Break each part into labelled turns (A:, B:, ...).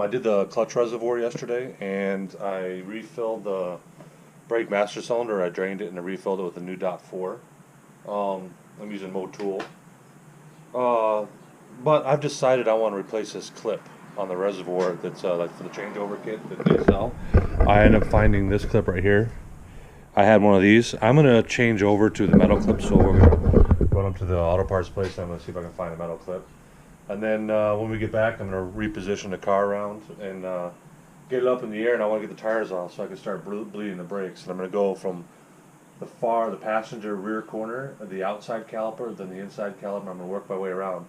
A: I did the clutch reservoir yesterday, and I refilled the brake master cylinder. I drained it and I refilled it with a new .4. I'm using Motul. But I've decided I want to replace this clip on the reservoir that's like for the changeover kit that they sell. I ended up finding this clip right here. I had one of these. I'm going to change over to the metal clip, so we're going to go up to the auto parts place. I'm going to see if I can find a metal clip. And then when we get back, I'm going to reposition the car around and get it up in the air, and I want to get the tires off so I can start bleeding the brakes. And I'm going to go from the passenger rear corner of the outside caliper, then the inside caliper. I'm going to work my way around,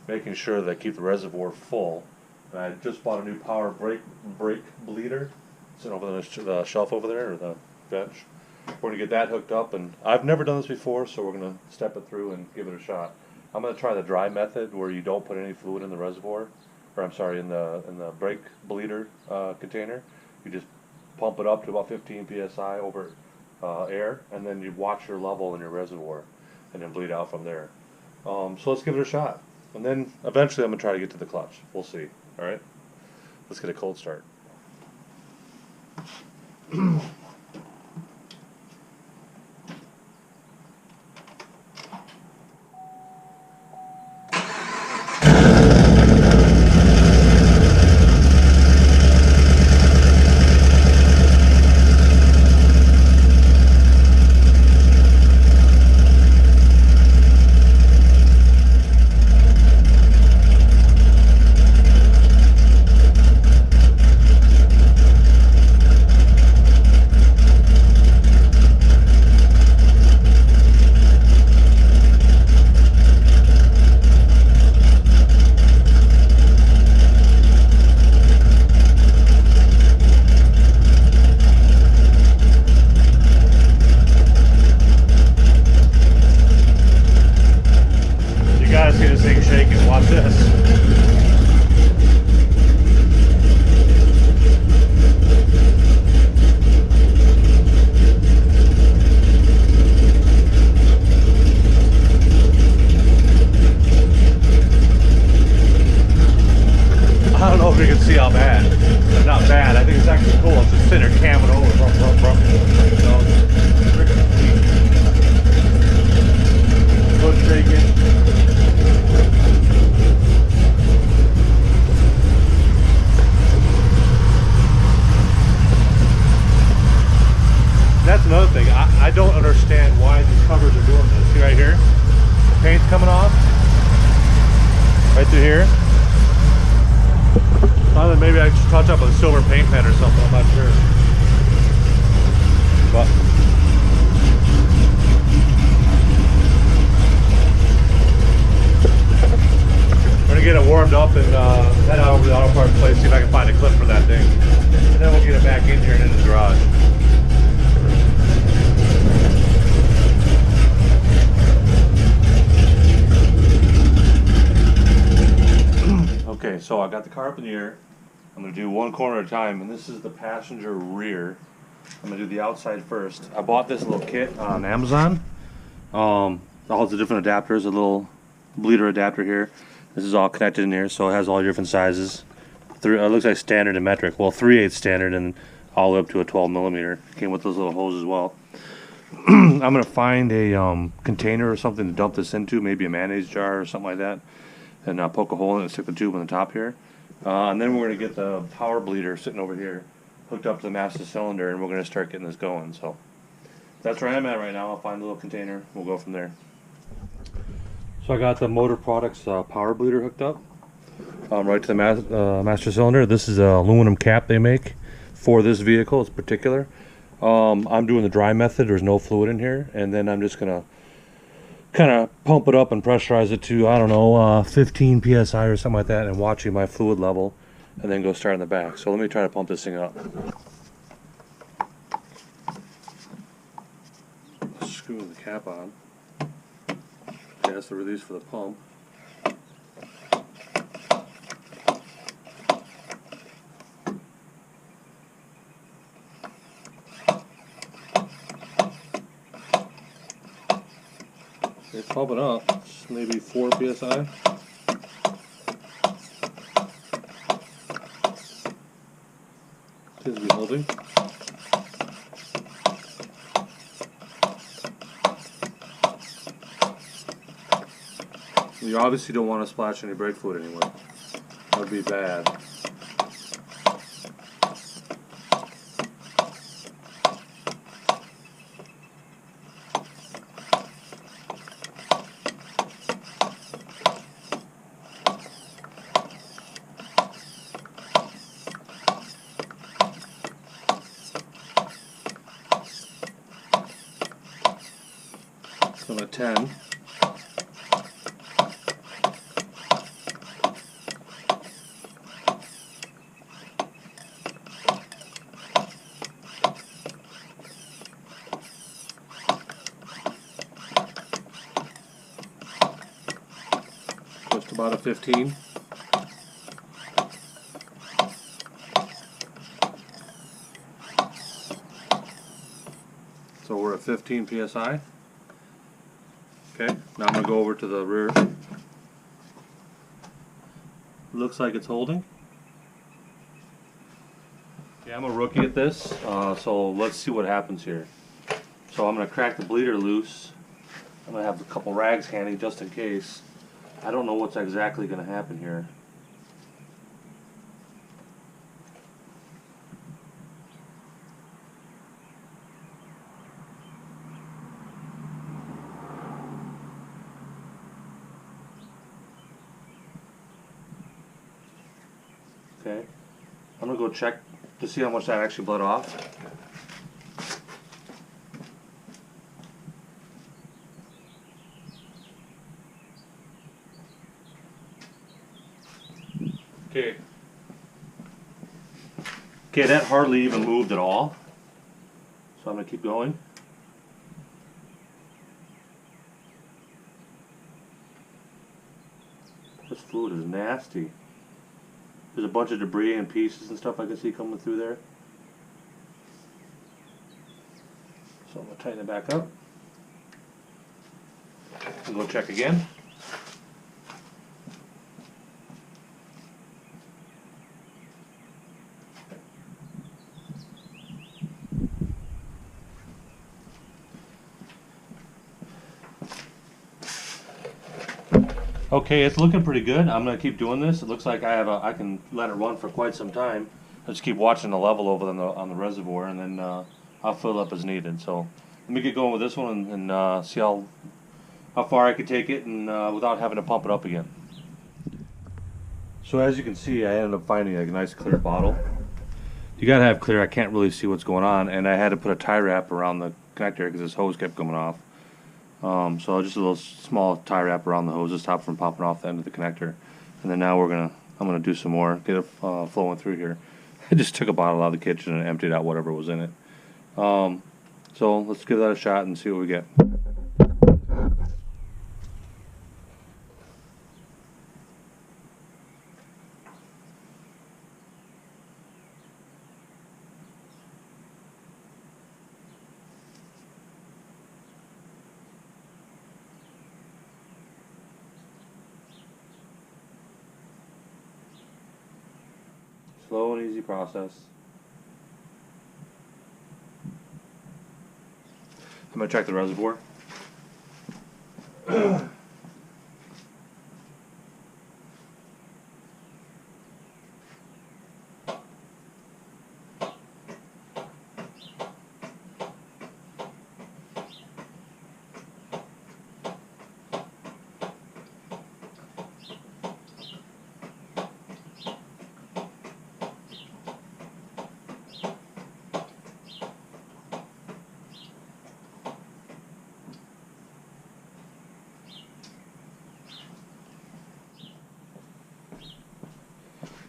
A: making sure that I keep the reservoir full. And I just bought a new power brake bleeder. Sitting over the shelf over there, or the bench. We're going to get that hooked up, and I've never done this before, so we're going to step it through and give it a shot. I'm going to try the dry method where you don't put any fluid in the reservoir, or I'm sorry, in the brake bleeder container. You just pump it up to about 15 psi over air, and then you watch your level in your reservoir, and then bleed out from there. So let's give it a shot, and then eventually I'm going to try to get to the clutch. We'll see. All right, let's get a cold start. See this thing shaking. Watch this. I don't know if you can see how bad. Not bad. I think it's actually cool. It's just sitting there camming over. Foot shaking. That's another thing. I don't understand why these covers are doing this. See right here? The paint's coming off. Right through here. Maybe I should touch up a silver paint pen or something. I'm not sure. But we're going to get it warmed up and head out over to the auto parts place, see if I can find a clip for that thing. And then we'll get it back in here and in the garage. Okay, so I got the car up in the air. I'm going to do one corner at a time, and this is the passenger rear. I'm going to do the outside first. I bought this little kit on Amazon. All the different adapters, a little bleeder adapter here. This is all connected in here, so it has all your different sizes. It looks like standard and metric. Well, 3/8 standard and all the way up to a 12mm. Came with those little hoses as well. I'm going to find a container or something to dump this into, maybe a mayonnaise jar or something like that. And poke a hole in it and stick the tube on the top here. And then we're going to get the power bleeder sitting over here, hooked up to the master cylinder, and we're going to start getting this going. So that's where I'm at right now. I'll find a little container. We'll go from there. So I got the Motor Products power bleeder hooked up right to the master cylinder. This is an aluminum cap they make for this vehicle. It's particular. I'm doing the dry method. There's no fluid in here. And then I'm just going to kind of pump it up and pressurize it to, I don't know, 15 psi or something like that, and watching my fluid level, and then go start in the back. So let me try to pump this thing up. Screw the cap on. Okay, that's the release for the pump. It's pumping up, it's maybe 4 psi. holding. You obviously don't want to splash any brake fluid anyway. That would be bad. So I'm at 10. Just about a 15. So we're at 15 psi. Okay, now I'm going to go over to the rear. Looks like it's holding. Yeah, I'm a rookie at this, so let's see what happens here. So I'm going to crack the bleeder loose. I'm going to have a couple rags handy just in case. I don't know what's exactly going to happen here. Okay, I'm going to go check to see how much that actually bled off. Okay. Okay, that hardly even moved at all. So I'm going to keep going. This fluid is nasty. There's a bunch of debris and pieces and stuff I can see coming through there. So I'm going to tighten it back up. And go check again. Okay, it's looking pretty good. I'm going to keep doing this. It looks like I can let it run for quite some time. I'll just keep watching the level over on the reservoir, and then I'll fill it up as needed. So let me get going with this one and see how far I can take it and without having to pump it up again. So as you can see, I ended up finding a nice clear bottle. You gotta have clear. I can't really see what's going on, and I had to put a tie wrap around the connector because this hose kept coming off. So just a little small tie wrap around the hose to stop from popping off the end of the connector. And then now I'm gonna do some more, get it flowing through here. I just took a bottle out of the kitchen and emptied out whatever was in it. So let's give that a shot and see what we get. Slow and easy process. I'm going to check the reservoir.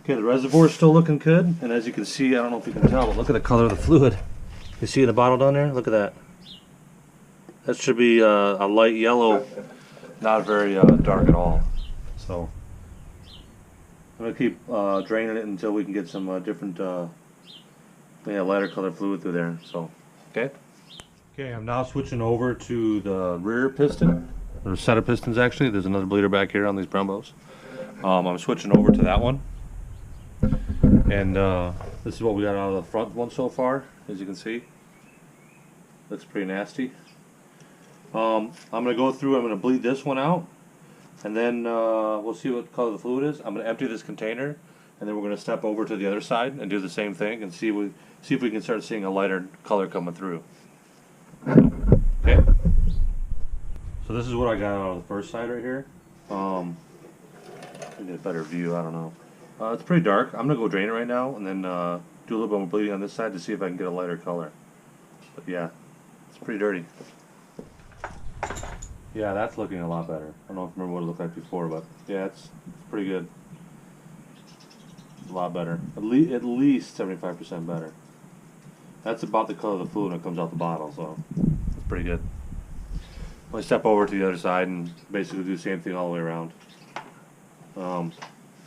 A: Okay, the reservoir is still looking good, and as you can see, I don't know if you can tell, but look at the color of the fluid. You see the bottle down there? Look at that. That should be a light yellow, not very dark at all. So I'm going to keep draining it until we can get some different lighter colored fluid through there. So, okay. Okay, I'm now switching over to the rear piston, or set of pistons actually. There's another bleeder back here on these Brembos. I'm switching over to that one. And this is what we got out of the front one so far, as you can see. Looks pretty nasty. I'm going to go through, I'm going to bleed this one out, and then we'll see what color the fluid is. I'm going to empty this container, and then we're going to step over to the other side and do the same thing and see if we can start seeing a lighter color coming through. Okay. So this is what I got out of the first side right here. Get a better view, I don't know. It's pretty dark. I'm going to go drain it right now and then do a little bit more bleeding on this side to see if I can get a lighter color. But yeah, it's pretty dirty. Yeah, that's looking a lot better. I don't know if I remember what it looked like before, but yeah, it's pretty good. A lot better. At least 75% better. That's about the color of the fluid when it comes out the bottle, so it's pretty good. I'm going to step over to the other side and basically do the same thing all the way around. I'm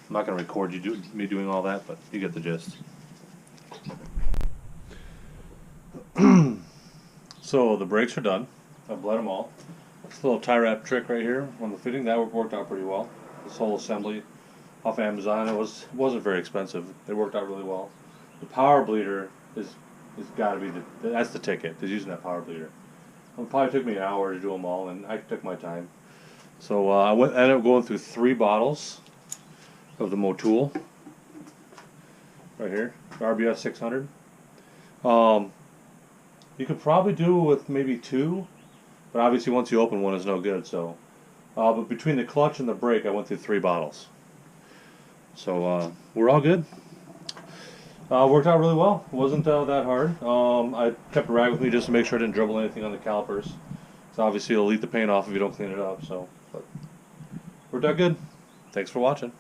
A: not going to record me doing all that, but you get the gist. So the brakes are done. I've bled them all. This little tie wrap trick right here on the fitting, that worked out pretty well. This whole assembly off Amazon, it wasn't very expensive. It worked out really well. The power bleeder is got to be that's the ticket. Is using that power bleeder. It probably took me an hour to do them all, and I took my time. So I ended up going through 3 bottles of the Motul right here, RB600. You could probably do with maybe 2. But obviously once you open one it's no good, so but between the clutch and the brake I went through 3 bottles. So we're all good. Worked out really well. It wasn't that hard. I kept a rag with me just to make sure I didn't dribble anything on the calipers. So obviously it'll eat the paint off if you don't clean it up, so but worked out good. Thanks for watching.